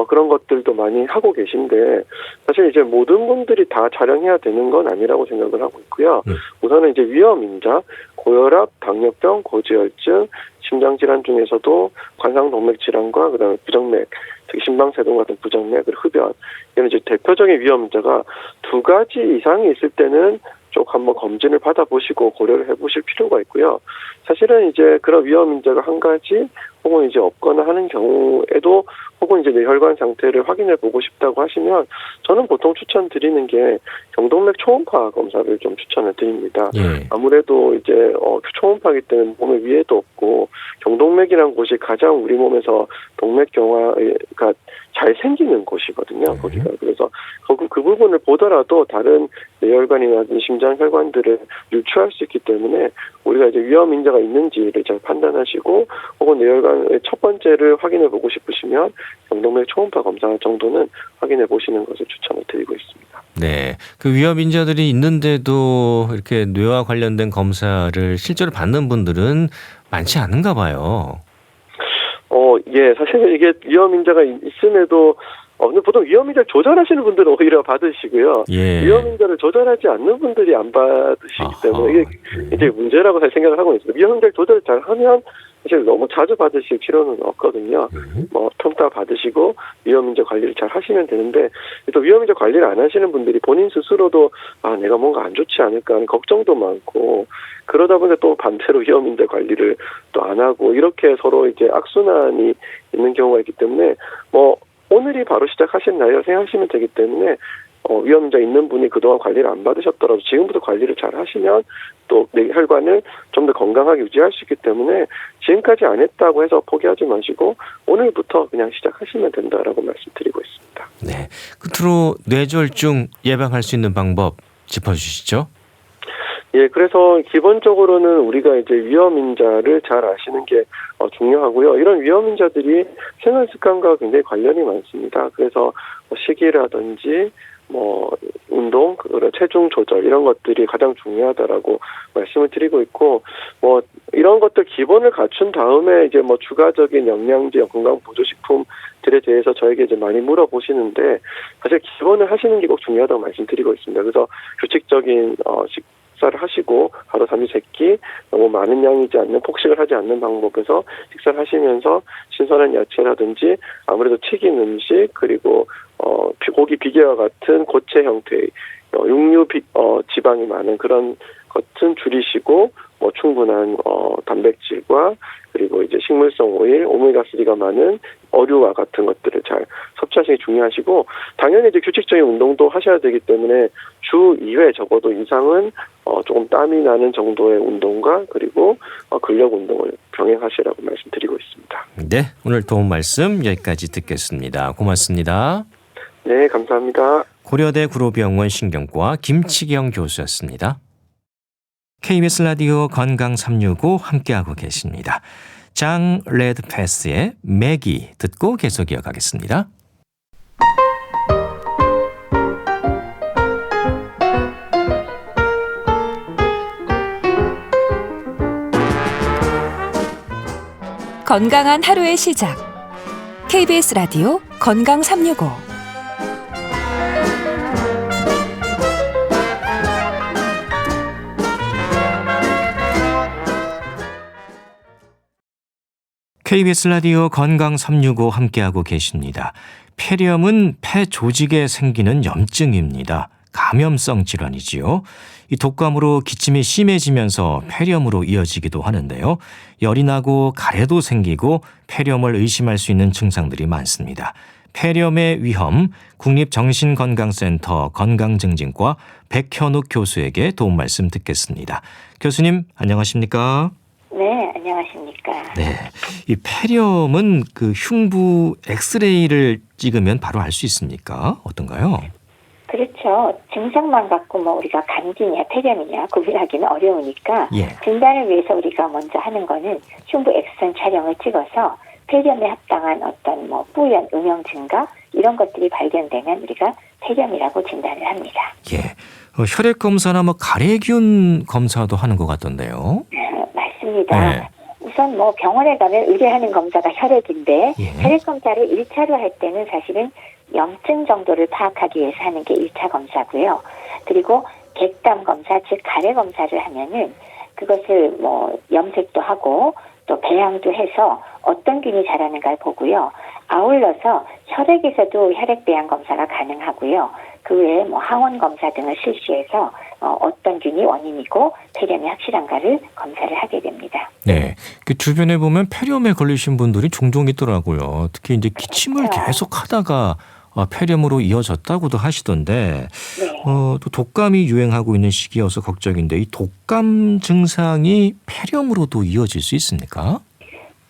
[SPEAKER 2] 그런 것들도 많이 하고 계신데 사실 이제 모든 분들이 다 촬영해야 되는 건 아니라고 생각을 하고 있고요. 우선은 이제 위험 인자, 고혈압, 당뇨병, 고지혈증, 심장질환 중에서도 관상동맥 질환과 그다음에 부정맥, 특히 심방세동 같은 부정맥, 흡연 이런 이제 대표적인 위험 인자가 두 가지 이상이 있을 때는 쭉 한번 검진을 받아보시고 고려를 해보실 필요가 있고요. 사실은 이제 그런 위험 인자가 한 가지 혹은 이제 없거나 하는 경우에도 혹은 이제 뇌혈관 상태를 확인해 보고 싶다고 하시면 저는 보통 추천드리는 게 경동맥 초음파 검사를 좀 추천을 드립니다.
[SPEAKER 1] 예.
[SPEAKER 2] 아무래도 이제 초음파이기 때문에 몸에 위에도 없고 경동맥이라는 곳이 가장 우리 몸에서 동맥 경화가 잘 생기는 곳이거든요. 거기가 그래서 그 부분을 보더라도 다른 뇌혈관이나 심장 혈관들을 유추할 수 있기 때문에 우리가 이제 위험 인자가 있는지를 잘 판단하시고 혹은 뇌혈관의 첫 번째를 확인해 보고 싶으시면 경동맥 초음파 검사 정도는 확인해 보시는 것을 추천을 드리고 있습니다.
[SPEAKER 1] 네, 그 위험 인자들이 있는데도 이렇게 뇌와 관련된 검사를 실제로 받는 분들은 많지 않은가 봐요.
[SPEAKER 2] 예, 사실 이게 위험 인자가 있음에도 근데 보통 위험 인자를 조절하시는 분들은 오히려 받으시고요.
[SPEAKER 1] 예.
[SPEAKER 2] 위험 인자를 조절하지 않는 분들이 안 받으시기 때문에 이게 이제 문제라고 생각을 하고 있습니다. 위험 인자를 조절을 잘 하면 사실 너무 자주 받으실 필요는 없거든요. 평타 받으시고 위험 인자 관리를 잘 하시면 되는데 또 위험 인자 관리를 안 하시는 분들이 본인 스스로도 내가 뭔가 안 좋지 않을까 하는 걱정도 많고 그러다 보니까 또 반대로 위험 인자 관리를 또 안 하고 이렇게 서로 이제 악순환이 있는 경우가 있기 때문에 오늘이 바로 시작하신 날이라고 생각하시면 되기 때문에 위험 인자 있는 분이 그동안 관리를 안 받으셨더라도 지금부터 관리를 잘 하시면 또 뇌 혈관을 좀 더 건강하게 유지할 수 있기 때문에 지금까지 안 했다고 해서 포기하지 마시고 오늘부터 그냥 시작하시면 된다라고 말씀드리고 있습니다.
[SPEAKER 1] 네, 끝으로 뇌졸중 예방할 수 있는 방법 짚어주시죠.
[SPEAKER 2] 예, 그래서 기본적으로는 우리가 이제 위험 인자를 잘 아시는 게 중요하고요. 이런 위험 인자들이 생활 습관과 굉장히 관련이 많습니다. 그래서 식이라든지 운동, 체중 조절 이런 것들이 가장 중요하다라고 말씀을 드리고 있고 이런 것들 기본을 갖춘 다음에 이제 추가적인 영양제, 건강 보조식품들에 대해서 저에게 이제 많이 물어보시는데 사실 기본을 하시는 게 꼭 중요하다고 말씀드리고 있습니다. 그래서 규칙적인 식사를 하시고 하루 3끼 너무 많은 양이지 않는 폭식을 하지 않는 방법에서 식사를 하시면서 신선한 야채라든지 아무래도 튀긴 음식 그리고 고기 비계와 같은 고체 형태의 육류 지방이 많은 그런 것은 줄이시고 충분한 단백질과 그리고 이제 식물성 오일, 오메가3가 많은 어류와 같은 것들을 잘 섭취하시는 게 중요하시고 당연히 이제 규칙적인 운동도 하셔야 되기 때문에 주 2회 적어도 이상은 조금 땀이 나는 정도의 운동과 그리고 근력 운동을 병행하시라고 말씀드리고 있습니다.
[SPEAKER 1] 네, 오늘 도움 말씀 여기까지 듣겠습니다. 고맙습니다.
[SPEAKER 2] 네, 감사합니다.
[SPEAKER 1] 고려대 구로병원 신경과 김치경 교수였습니다. KBS 라디오 건강 365 함께하고 계십니다. 장 레드패스의 매기 듣고 계속 이어가겠습니다.
[SPEAKER 3] 건강한 하루의 시작. KBS 라디오 건강 365.
[SPEAKER 1] KBS 라디오 건강 365 함께하고 계십니다. 폐렴은 폐 조직에 생기는 염증입니다. 감염성 질환이지요. 이 독감으로 기침이 심해지면서 폐렴으로 이어지기도 하는데요. 열이 나고 가래도 생기고 폐렴을 의심할 수 있는 증상들이 많습니다. 폐렴의 위험, 국립정신건강센터 건강증진과 백현욱 교수에게 도움 말씀 듣겠습니다. 교수님, 안녕하십니까?
[SPEAKER 4] 네, 안녕하십니까.
[SPEAKER 1] 네, 이 폐렴은 그 흉부 엑스레이를 찍으면 바로 알 수 있습니까? 어떤가요?
[SPEAKER 4] 그렇죠. 증상만 갖고 우리가 감기냐 폐렴이냐 구분하기는 어려우니까
[SPEAKER 1] 예.
[SPEAKER 4] 진단을 위해서 우리가 먼저 하는 거는 흉부 엑스선 촬영을 찍어서 폐렴에 합당한 어떤 뿌연 음영 증가 이런 것들이 발견되면 우리가 폐렴이라고 진단을 합니다.
[SPEAKER 1] 예, 혈액 검사나 가래균 검사도 하는 것 같던데요.
[SPEAKER 4] 맞습니다.
[SPEAKER 1] 네.
[SPEAKER 4] 우선 병원에 가면 의뢰하는 검사가 혈액인데
[SPEAKER 1] 예.
[SPEAKER 4] 혈액 검사를 1차로 할 때는 사실은 염증 정도를 파악하기 위해서 하는 게 1차 검사고요. 그리고 객담 검사, 즉 가래 검사를 하면은 그것을 염색도 하고 또 배양도 해서 어떤 균이 자라는가를 보고요. 아울러서 혈액에서도 혈액 배양 검사가 가능하고요. 그 외에 항원 검사 등을 실시해서 어떤 균이 원인이고 폐렴이 확실한가를 검사를 하게 됩니다.
[SPEAKER 1] 네, 그 주변에 보면 폐렴에 걸리신 분들이 종종 있더라고요. 특히 이제 기침을
[SPEAKER 4] 그렇죠.
[SPEAKER 1] 계속 하다가 폐렴으로 이어졌다고도 하시던데,
[SPEAKER 4] 네.
[SPEAKER 1] 또 독감이 유행하고 있는 시기여서 걱정인데 이 독감 증상이 폐렴으로도 이어질 수 있습니까?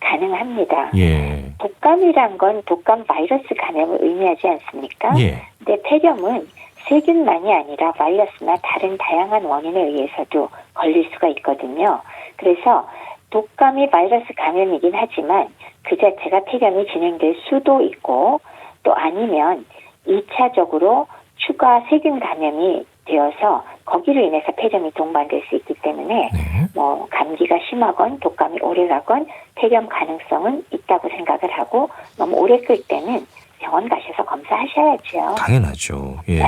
[SPEAKER 4] 가능합니다.
[SPEAKER 1] 예,
[SPEAKER 4] 독감이란 건 독감 바이러스 감염을 의미하지 않습니까?
[SPEAKER 1] 예,
[SPEAKER 4] 근데 폐렴은 세균만이 아니라 바이러스나 다른 다양한 원인에 의해서도 걸릴 수가 있거든요. 그래서 독감이 바이러스 감염이긴 하지만 그 자체가 폐렴이 진행될 수도 있고 또 아니면 2차적으로 추가 세균 감염이 되어서 거기로 인해서 폐렴이 동반될 수 있기 때문에
[SPEAKER 1] 네.
[SPEAKER 4] 감기가 심하건 독감이 오래가건 폐렴 가능성은 있다고 생각을 하고 너무 오래 끌 때는 병원 가셔서 검사하셔야죠.
[SPEAKER 1] 당연하죠. 예,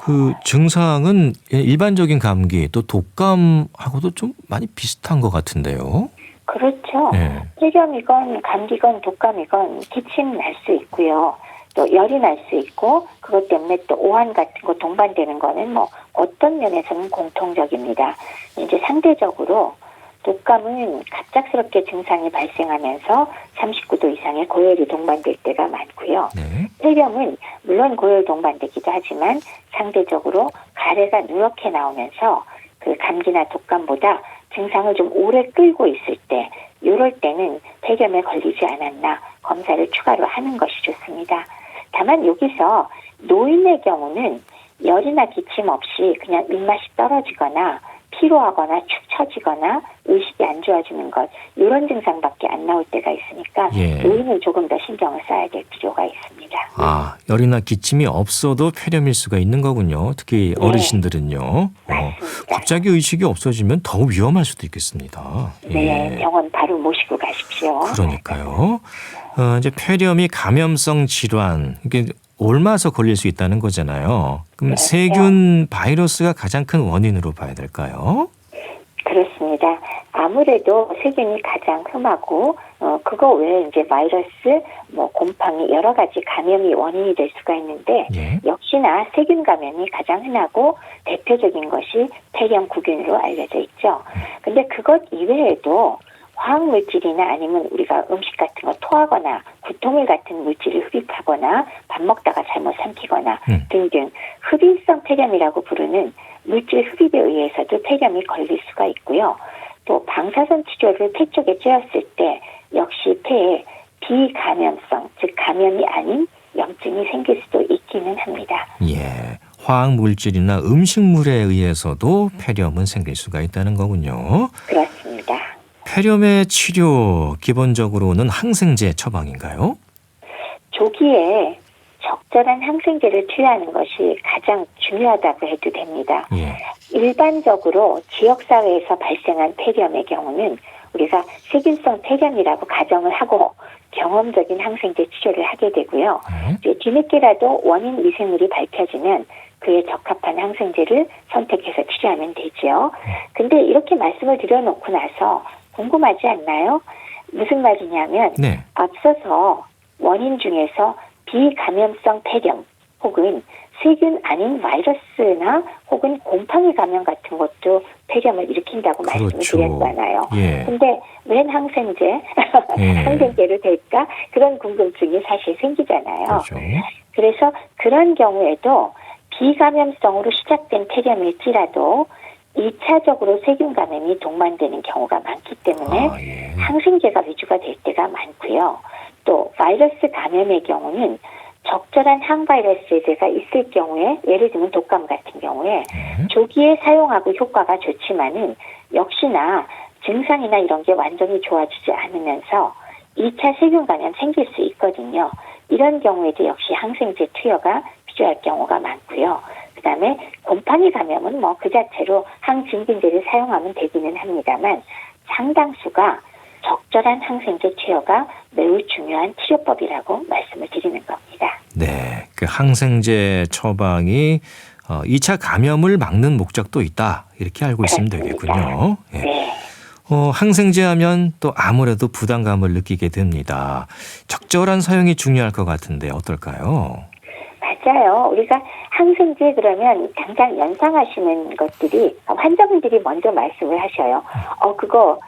[SPEAKER 1] 그 증상은 일반적인 감기 또 독감하고도 좀 많이 비슷한 것 같은데요.
[SPEAKER 4] 그렇죠.
[SPEAKER 1] 예.
[SPEAKER 4] 폐렴이건 감기건 독감이건 기침 날 수 있고요. 또 열이 날 수 있고 그것 때문에 또 오한 같은 거 동반되는 거는 어떤 면에서는 공통적입니다. 이제 상대적으로 독감은 갑작스럽게 증상이 발생하면서 39도 이상의 고열이 동반될 때가 많고요.
[SPEAKER 1] 네.
[SPEAKER 4] 폐렴은 물론 고열 동반되기도 하지만 상대적으로 가래가 누렇게 나오면서 그 감기나 독감보다 증상을 좀 오래 끌고 있을 때 이럴 때는 폐렴에 걸리지 않았나 검사를 추가로 하는 것이 좋습니다. 다만 여기서 노인의 경우는 열이나 기침 없이 그냥 입맛이 떨어지거나 피로하거나 축 처지거나 의식이 안 좋아지는 것 이런 증상밖에 안 나올 때가 있으니까
[SPEAKER 1] 예.
[SPEAKER 4] 노인은 조금 더 신경을 써야 될 필요가 있습니다.
[SPEAKER 1] 열이나 기침이 없어도 폐렴일 수가 있는 거군요. 특히
[SPEAKER 4] 네.
[SPEAKER 1] 어르신들은요.
[SPEAKER 4] 맞습니다.
[SPEAKER 1] 갑자기 의식이 없어지면 더 위험할 수도 있겠습니다.
[SPEAKER 4] 네,
[SPEAKER 1] 예.
[SPEAKER 4] 병원 바로 모시고 가십시오.
[SPEAKER 1] 그러니까요. 이제 폐렴이 감염성 질환, 이게 옮아서 걸릴 수 있다는 거잖아요. 그럼
[SPEAKER 4] 네.
[SPEAKER 1] 세균 바이러스가 가장 큰 원인으로 봐야 될까요?
[SPEAKER 4] 그렇습니다. 아무래도 세균이 가장 흠하고 그거 외에 이제 바이러스, 곰팡이 여러 가지 감염이 원인이 될 수가 있는데
[SPEAKER 1] 예.
[SPEAKER 4] 역시나 세균 감염이 가장 흔하고 대표적인 것이 폐렴 구균으로 알려져 있죠. 근데 그것 이외에도 화학물질이나 아니면 우리가 음식 같은 거 토하거나 구토물 같은 물질을 흡입하거나 밥 먹다가 잘못 삼키거나 등등 흡입성 폐렴이라고 부르는 물질 흡입에 의해서도 폐렴이 걸릴 수가 있고요. 또 방사선 치료를 폐 쪽에 쬐었을 때 역시 폐에 비감염성, 즉 감염이 아닌 염증이 생길 수도 있기는 합니다.
[SPEAKER 1] 예. 화학 물질이나 음식물에 의해서도 폐렴은 생길 수가 있다는 거군요.
[SPEAKER 4] 그렇습니다.
[SPEAKER 1] 폐렴의 치료 기본적으로는 항생제 처방인가요?
[SPEAKER 4] 조기에 적절한 항생제를 투여하는 것이 가장 중요하다고 해도 됩니다.
[SPEAKER 1] 예.
[SPEAKER 4] 일반적으로 지역사회에서 발생한 폐렴의 경우는 우리가 세균성 폐렴이라고 가정을 하고 경험적인 항생제 치료를 하게 되고요. 이제 뒤늦게라도 원인 미생물이 밝혀지면 그에 적합한 항생제를 선택해서 치료하면 되죠. 근데 이렇게 말씀을 드려놓고 나서 궁금하지 않나요? 무슨 말이냐면
[SPEAKER 1] 네.
[SPEAKER 4] 앞서서 원인 중에서 비감염성 폐렴 혹은 세균 아닌 바이러스나 혹은 곰팡이 감염 같은 것도 폐렴을 일으킨다고 말씀을
[SPEAKER 1] 그렇죠.
[SPEAKER 4] 드렸잖아요.
[SPEAKER 1] 예.
[SPEAKER 4] 근데 웬 항생제,
[SPEAKER 1] 예.
[SPEAKER 4] 항생제로 될까? 그런 궁금증이 사실 생기잖아요.
[SPEAKER 1] 그렇죠.
[SPEAKER 4] 그래서 그런 경우에도 비감염성으로 시작된 폐렴일지라도 2차적으로 세균 감염이 동반되는 경우가 많기 때문에
[SPEAKER 1] 아, 예.
[SPEAKER 4] 항생제가 위주가 될 때가 많고요. 또 바이러스 감염의 경우는 적절한 항바이러스제가 있을 경우에 예를 들면 독감 같은 경우에 조기에 사용하고 효과가 좋지만은 역시나 증상이나 이런 게 완전히 좋아지지 않으면서 2차 세균 감염 생길 수 있거든요. 이런 경우에도 역시 항생제 투여가 필요할 경우가 많고요. 그다음에 곰팡이 감염은 뭐 그 자체로 항진균제를 사용하면 되기는 합니다만 상당수가 적절한 항생제 투여가 매우 중요한 치료법이라고 말씀을 드리는 겁니다.
[SPEAKER 1] 네. 그 항생제 처방이 2차 감염을 막는 목적도 있다. 이렇게 알고 있으면
[SPEAKER 4] 그렇습니다.
[SPEAKER 1] 되겠군요. 예.
[SPEAKER 4] 네.
[SPEAKER 1] 항생제 하면 또 아무래도 부담감을 느끼게 됩니다. 적절한 사용이 중요할 것 같은데 어떨까요?
[SPEAKER 4] 맞아요. 우리가 항생제 그러면 당장 연상하시는 것들이 환자분들이 먼저 말씀을 하셔요. 그거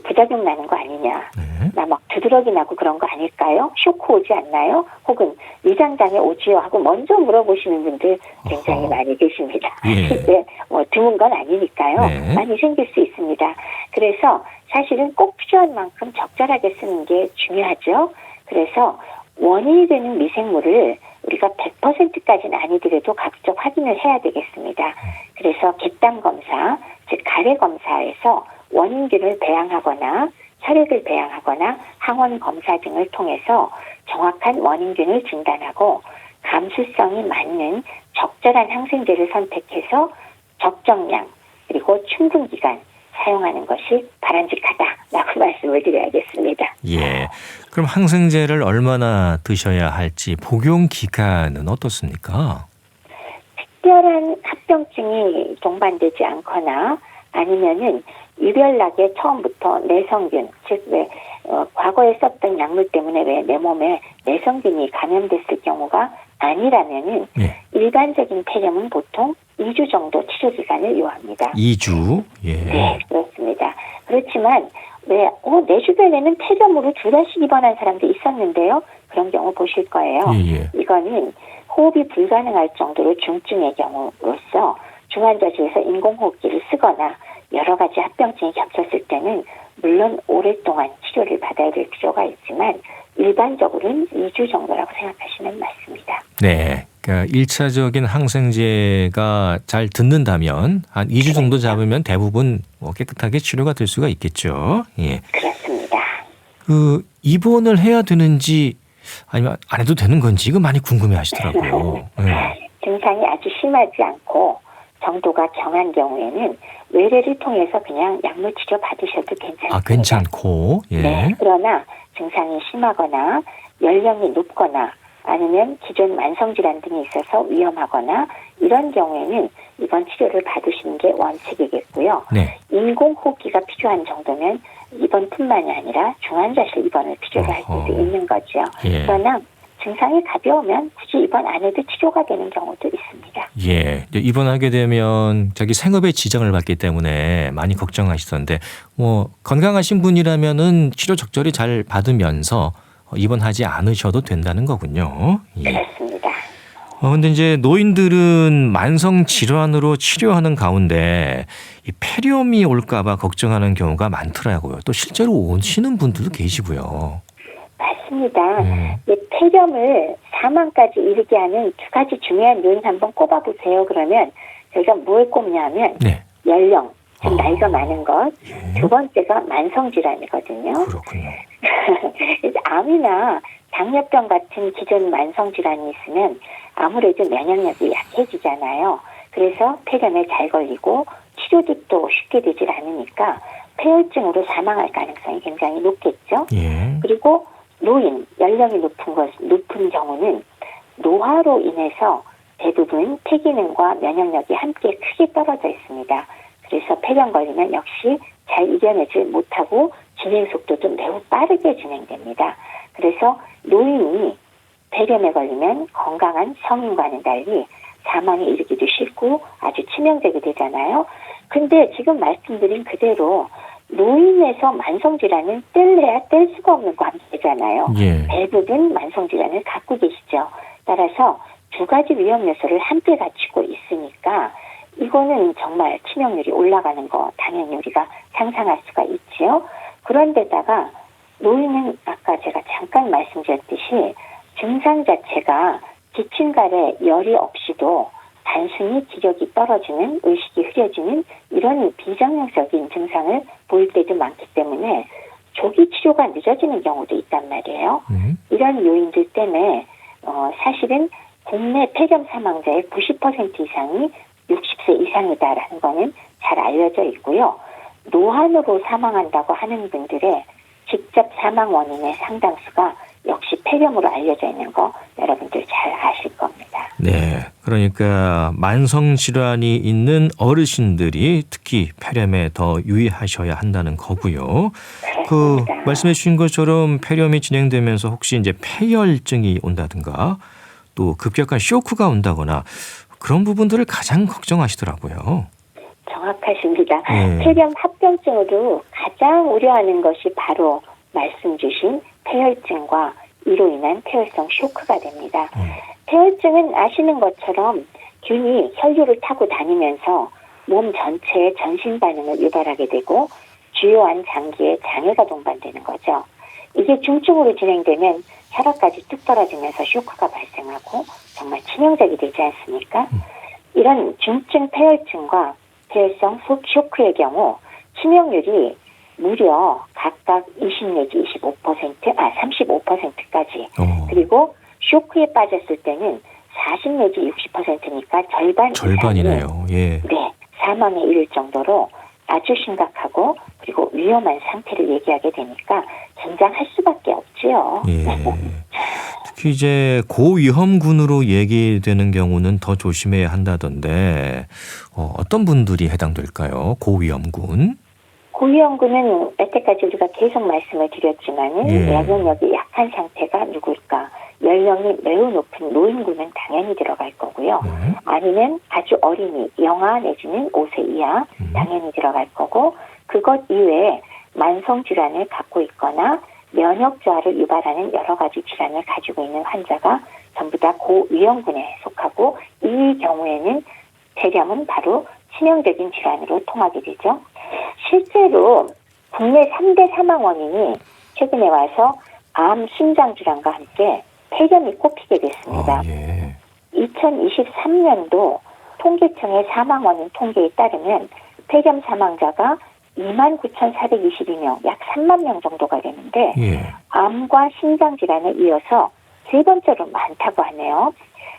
[SPEAKER 4] 부작용 나는 거 아니냐.
[SPEAKER 1] 네.
[SPEAKER 4] 나 막 두드러기 나고 그런 거 아닐까요? 쇼크 오지 않나요? 혹은 위장장애 오지요? 하고 먼저 물어보시는 분들 굉장히 많이 계십니다.
[SPEAKER 1] 예.
[SPEAKER 4] 실제 드문 건 아니니까요.
[SPEAKER 1] 네.
[SPEAKER 4] 많이 생길 수 있습니다. 그래서 사실은 꼭 필요한 만큼 적절하게 쓰는 게 중요하죠. 그래서 원인이 되는 미생물을 우리가 100%까지는 아니더라도 가급적 확인을 해야 되겠습니다. 그래서 객담 검사, 즉 가래 검사에서 원인균을 배양하거나 혈액을 배양하거나 항원 검사 등을 통해서 정확한 원인균을 진단하고 감수성이 맞는 적절한 항생제를 선택해서 적정량 그리고 충분 기간 사용하는 것이 바람직하다라고 말씀을 드려야겠습니다.
[SPEAKER 1] 예. 그럼 항생제를 얼마나 드셔야 할지 복용 기간은 어떻습니까?
[SPEAKER 4] 특별한 합병증이 동반되지 않거나 아니면은 유별나게 처음부터 내성균, 즉 과거에 썼던 약물 때문에 왜 내 몸에 내성균이 감염됐을 경우가 아니라면은
[SPEAKER 1] 예.
[SPEAKER 4] 일반적인 폐렴은 보통 2주 정도 치료 기간을 요합니다.
[SPEAKER 1] 2주. 예.
[SPEAKER 4] 네, 그렇습니다. 그렇지만 내 주변에는 폐렴으로 2달씩 입원한 사람도 있었는데요. 그런 경우 보실 거예요.
[SPEAKER 1] 예.
[SPEAKER 4] 이거는 호흡이 불가능할 정도로 중증의 경우로서 중환자실에서 인공호흡기를 쓰거나 여러 가지 합병증이 겹쳤을 때는 물론 오랫동안 치료를 받아야 될 필요가 있지만 일반적으로는 2주 정도라고 생각하시면 맞습니다.
[SPEAKER 1] 네. 그러니까 1차적인 항생제가 잘 듣는다면 한 2주 정도 잡으면 대부분 깨끗하게 치료가 될 수가 있겠죠. 예.
[SPEAKER 4] 그렇습니다.
[SPEAKER 1] 입원을 해야 되는지 아니면 안 해도 되는 건지 이거 많이 궁금해 하시더라고요. 네.
[SPEAKER 4] 증상이 아주 심하지 않고 정도가 경한 경우에는 외래를 통해서 그냥 약물 치료 받으셔도 괜찮습니다.
[SPEAKER 1] 괜찮고. 예.
[SPEAKER 4] 네. 그러나 증상이 심하거나 연령이 높거나 아니면 기존 만성질환 등이 있어서 위험하거나 이런 경우에는 이번 치료를 받으시는 게 원칙이겠고요.
[SPEAKER 1] 네.
[SPEAKER 4] 인공호흡기가 필요한 정도면 입원뿐만이 아니라 중환자실 입원을 필요로 할 수도 있는 거죠.
[SPEAKER 1] 예.
[SPEAKER 4] 그러나 증상이 가벼우면 굳이 입원 안 해도 치료가 되는 경우도 있습니다.
[SPEAKER 1] 예. 입원하게 되면 자기 생업에 지장을 받기 때문에 많이 걱정하시던데 건강하신 분이라면은 치료 적절히 잘 받으면서 입원하지 않으셔도 된다는 거군요. 예.
[SPEAKER 4] 그렇습니다.
[SPEAKER 1] 근데 이제 노인들은 만성 질환으로 치료하는 가운데 이 폐렴이 올까봐 걱정하는 경우가 많더라고요. 또 실제로 오시는 분들도 계시고요.
[SPEAKER 4] 맞습니다. 폐렴을 사망까지 이르게 하는 두 가지 중요한 요인 한번 꼽아보세요. 그러면 저희가 뭘 꼽냐면
[SPEAKER 1] 네.
[SPEAKER 4] 연령, 좀 나이가 많은 것.
[SPEAKER 1] 예.
[SPEAKER 4] 두 번째가 만성질환이거든요.
[SPEAKER 1] 그렇군요.
[SPEAKER 4] 그래서 암이나 당뇨병 같은 기존 만성질환이 있으면 아무래도 면역력이 약해지잖아요. 그래서 폐렴에 잘 걸리고 치료도 또 쉽게 되질 않으니까 폐혈증으로 사망할 가능성이 굉장히 높겠죠.
[SPEAKER 1] 예.
[SPEAKER 4] 그리고 노인, 연령이 높은 경우는 노화로 인해서 대부분 폐기능과 면역력이 함께 크게 떨어져 있습니다. 그래서 폐렴 걸리면 역시 잘 이겨내지 못하고 진행 속도도 매우 빠르게 진행됩니다. 그래서 노인이 폐렴에 걸리면 건강한 성인과는 달리 사망에 이르기도 쉽고 아주 치명적이 되잖아요. 근데 지금 말씀드린 그대로 노인에서 만성질환은 뗄래야 뗄 수가 없는 관계잖아요.
[SPEAKER 1] 예.
[SPEAKER 4] 대부분 만성질환을 갖고 계시죠. 따라서 두 가지 위험 요소를 함께 갖추고 있으니까 이거는 정말 치명률이 올라가는 거 당연히 우리가 상상할 수가 있지요. 그런데다가 노인은 아까 제가 잠깐 말씀드렸듯이 증상 자체가 기침갈에 열이 없이도 단순히 기력이 떨어지는, 의식이 흐려지는 이런 비정형적인 증상을 보일 때도 많기 때문에 조기 치료가 늦어지는 경우도 있단 말이에요. 이런 요인들 때문에 사실은 국내 폐렴 사망자의 90% 이상이 60세 이상이다라는 거는 잘 알려져 있고요. 노환으로 사망한다고 하는 분들의 직접 사망 원인의 상당수가 역시 폐렴으로 알려져 있는 거 여러분들 잘 아실 겁니다.
[SPEAKER 1] 네. 그러니까 만성 질환이 있는 어르신들이 특히 폐렴에 더 유의하셔야 한다는 거고요. 그
[SPEAKER 4] 그렇습니다.
[SPEAKER 1] 말씀해 주신 것처럼 폐렴이 진행되면서 혹시 이제 폐혈증이 온다든가 또 급격한 쇼크가 온다거나 그런 부분들을 가장 걱정하시더라고요.
[SPEAKER 4] 정확하십니다.
[SPEAKER 1] 네.
[SPEAKER 4] 폐렴 합병증으로 가장 우려하는 것이 바로 말씀 주신 폐혈증과 이로 인한 폐혈성 쇼크가 됩니다. 폐혈증은 아시는 것처럼 균이 혈류를 타고 다니면서 몸 전체의 전신 반응을 유발하게 되고 주요한 장기에 장애가 동반되는 거죠. 이게 중증으로 진행되면 혈압까지 뚝 떨어지면서 쇼크가 발생하고 정말 치명적이 되지 않습니까? 이런 중증 폐혈증과 폐혈성 쇼크의 경우 치명률이 무려 각각 20 내지 35%까지 그리고 쇼크에 빠졌을 때는 40 내지 60%니까 절반
[SPEAKER 1] 절반이네요. 예.
[SPEAKER 4] 네, 사망에 이를 정도로 아주 심각하고 그리고 위험한 상태를 얘기하게 되니까 긴장할 수밖에 없지요.
[SPEAKER 1] 예. 특히 이제 고위험군으로 얘기되는 경우는 더 조심해야 한다던데 어떤 분들이 해당될까요? 고위험군?
[SPEAKER 4] 고위험군은 여태까지 우리가 계속 말씀을 드렸지만은
[SPEAKER 1] 예.
[SPEAKER 4] 면역력이 약한 상태가 누굴까? 연령이 매우 높은 노인군은 당연히 들어갈 거고요. 아니면 아주 어린이, 영아 내지는 5세 이하 당연히 들어갈 거고 그것 이외에 만성질환을 갖고 있거나 면역 저하를 유발하는 여러 가지 질환을 가지고 있는 환자가 전부 다 고위험군에 속하고 이 경우에는 폐렴은 바로 치명적인 질환으로 통하게 되죠. 실제로 국내 3대 사망 원인이 최근에 와서 암, 심장 질환과 함께 폐렴이 꼽히게 됐습니다.
[SPEAKER 1] 예.
[SPEAKER 4] 2023년도 통계청의 사망 원인 통계에 따르면 폐렴 사망자가 29,422명, 약 3만 명 정도가 되는데
[SPEAKER 1] 예.
[SPEAKER 4] 암과 심장 질환에 이어서 세 번째로 많다고 하네요.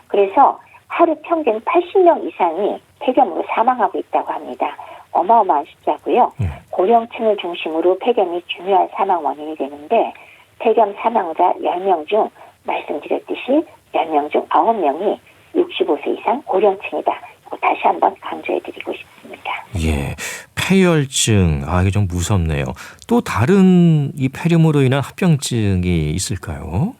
[SPEAKER 4] 그래서 하루 평균 80명 이상이 폐렴으로 사망하고 있다고 합니다. 어마어마한 숫자고요. 고령층을 중심으로 폐렴이 중요한 사망 원인이 되는데 폐렴 사망자 10명 중 말씀드렸듯이 10명 중 9명이 65세 이상 고령층이다. 다시 한번 강조해드리고 싶습니다.
[SPEAKER 1] 예. 폐혈증, 이게 좀 무섭네요. 또 다른 이 폐렴으로 인한 합병증이 있을까요?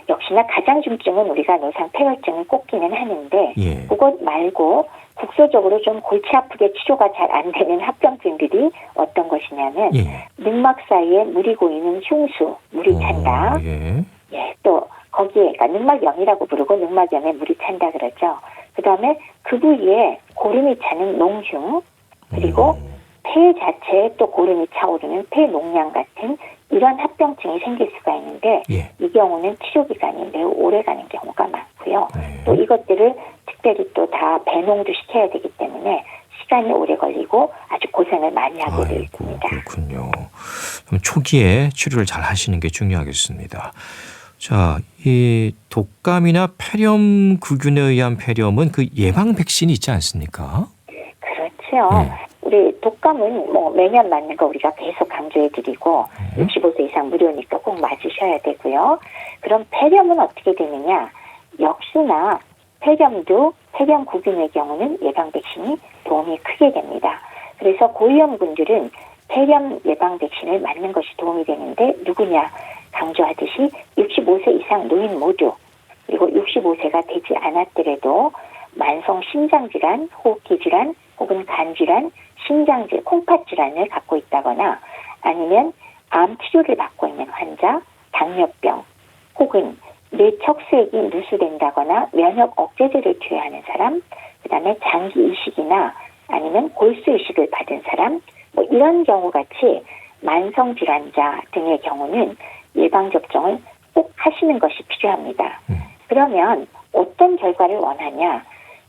[SPEAKER 4] 역시나 가장 중증은 우리가 노상 폐혈증을 꼽기는 하는데
[SPEAKER 1] 예.
[SPEAKER 4] 그것 말고 국소적으로 좀 골치 아프게 치료가 잘 안 되는 합병증들이 어떤 것이냐면
[SPEAKER 1] 예.
[SPEAKER 4] 늑막 사이에 물이 고이는 흉수, 물이 찬다.
[SPEAKER 1] 예.
[SPEAKER 4] 예, 또 거기에 그러니까 늑막염이라고 부르고 늑막염에 물이 찬다 그러죠. 그다음에 그 부위에 고름이 차는 농흉 그리고 폐 자체에 또 고름이 차오르는 폐농량 같은 이런 합병증이 생길 수가 있는데
[SPEAKER 1] 예.
[SPEAKER 4] 이 경우는 치료 기간이 매우 오래 가는 경우가 많고요.
[SPEAKER 1] 네.
[SPEAKER 4] 또 이것들을 특별히 또 다 배농도 시켜야 되기 때문에 시간이 오래 걸리고 아주 고생을 많이 하게 되어
[SPEAKER 1] 아이고,
[SPEAKER 4] 있습니다.
[SPEAKER 1] 그렇군요. 그럼 초기에 치료를 잘 하시는 게 중요하겠습니다. 자, 이 독감이나 폐렴구균에 의한 폐렴은 그 예방 백신이 있지 않습니까?
[SPEAKER 4] 그렇죠. 우리 독감은 뭐 매년 맞는 거 우리가 계속 강조해드리고 65세 이상 무료니까 꼭 맞으셔야 되고요. 그럼 폐렴은 어떻게 되느냐? 역시나 폐렴도 폐렴구균의 경우는 예방 백신이 도움이 크게 됩니다. 그래서 고위험군들은 폐렴 예방 백신을 맞는 것이 도움이 되는데 누구냐? 강조하듯이 65세 이상 노인 모두 그리고 65세가 되지 않았더라도 만성 심장질환, 호흡기 질환 혹은 간질환, 심장질, 콩팥 질환을 갖고 있다거나 아니면 암 치료를 받고 있는 환자, 당뇨병 혹은 뇌척수액이 누수된다거나 면역 억제제를 투여하는 사람, 그다음에 장기 이식이나 아니면 골수 이식을 받은 사람, 뭐 이런 경우 같이 만성 질환자 등의 경우는 예방 접종을 꼭 하시는 것이 필요합니다. 그러면 어떤 결과를 원하냐?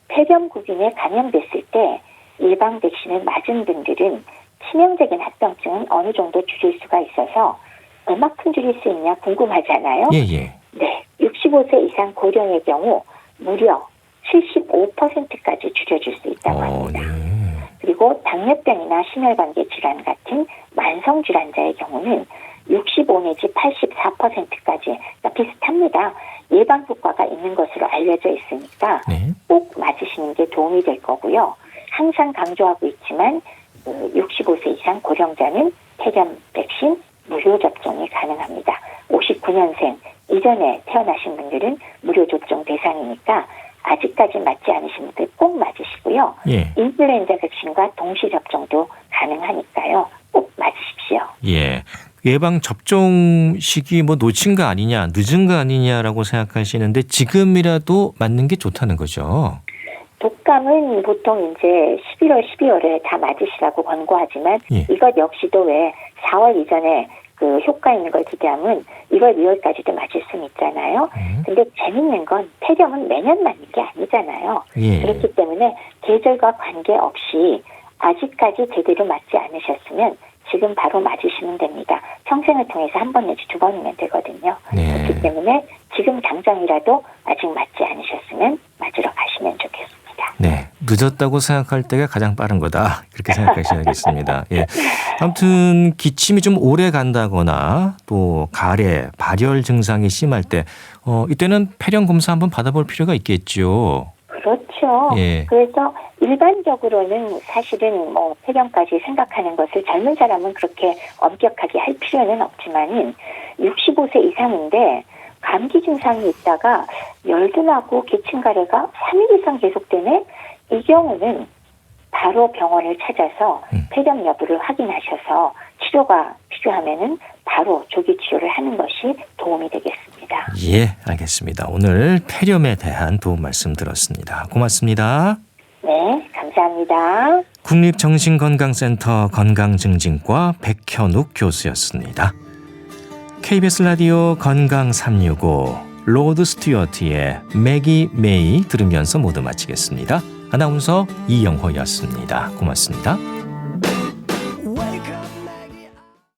[SPEAKER 4] 폐렴구균에 감염됐을 때 예방 백신을 맞은 분들은 치명적인 합병증은 어느 정도 줄일 수가 있어서 얼마큼 줄일 수 있냐 궁금하잖아요.
[SPEAKER 1] 예.
[SPEAKER 4] 네, 65세 이상 고령의 경우 무려 75%까지 줄여줄 수 있다고 합니다.
[SPEAKER 1] 네.
[SPEAKER 4] 그리고 당뇨병이나 심혈관계 질환 같은 만성 질환자의 경우는 65 내지 84%까지 그러니까 비슷합니다. 예방 효과가 있는 것으로 알려져 있으니까
[SPEAKER 1] 네.
[SPEAKER 4] 꼭 맞으시는 게 도움이 될 거고요. 항상 강조하고 있지만 65세 이상 고령자는 폐렴 백신 무료 접종이 가능합니다. 59년생 이전에 태어나신 분들은 무료 접종 대상이니까 아직까지 맞지 않으신 분들 꼭 맞으시고요.
[SPEAKER 1] 예.
[SPEAKER 4] 인플루엔자 백신과 동시 접종도 가능하니까요. 꼭 맞으십시오.
[SPEAKER 1] 예. 예방 접종 시기 뭐 놓친 거 아니냐, 늦은 거 아니냐라고 생각하시는데 지금이라도 맞는 게 좋다는 거죠.
[SPEAKER 4] 독감은 보통 이제 11월, 12월에 다 맞으시라고 권고하지만
[SPEAKER 1] 예.
[SPEAKER 4] 이것 역시도 왜 4월 이전에 그 효과 있는 걸 기대하면 1월, 2월까지도 맞을 수는 있잖아요. 근데 재밌는 건 폐렴은 매년 맞는 게 아니잖아요.
[SPEAKER 1] 예.
[SPEAKER 4] 그렇기 때문에 계절과 관계없이 아직까지 제대로 맞지 않으셨으면 지금 바로 맞으시면 됩니다. 평생을 통해서 한 번 내지 두 번이면 되거든요.
[SPEAKER 1] 네.
[SPEAKER 4] 그렇기 때문에 지금 당장이라도 아직 맞지 않으셨으면 맞으러 가시면 좋겠습니다.
[SPEAKER 1] 네. 늦었다고 생각할 때가 가장 빠른 거다. 그렇게 생각하셔야겠습니다. 예. 아무튼 기침이 좀 오래 간다거나 또 가래, 발열 증상이 심할 때 이때는 폐렴 검사 한번 받아볼 필요가 있겠죠.
[SPEAKER 4] 그렇죠.
[SPEAKER 1] 예.
[SPEAKER 4] 그래서 일반적으로는 사실은 뭐 폐렴까지 생각하는 것을 젊은 사람은 그렇게 엄격하게 할 필요는 없지만은 65세 이상인데 감기 증상이 있다가 열도 나고 기침 가래가 3일 이상 계속되네? 이 경우는 바로 병원을 찾아서 폐렴 여부를 확인하셔서 치료가 필요하면은 바로 조기 치료를 하는 것이 도움이 되겠습니다.
[SPEAKER 1] 예, 알겠습니다. 오늘 폐렴에 대한 도움 말씀 들었습니다. 고맙습니다.
[SPEAKER 4] 네, 감사합니다.
[SPEAKER 1] 국립정신건강센터 건강증진과 백현욱 교수였습니다. KBS 라디오 건강 365 로드 스튜어트의 매기 메이 들으면서 모두 마치겠습니다. 아나운서 이영호였습니다. 고맙습니다.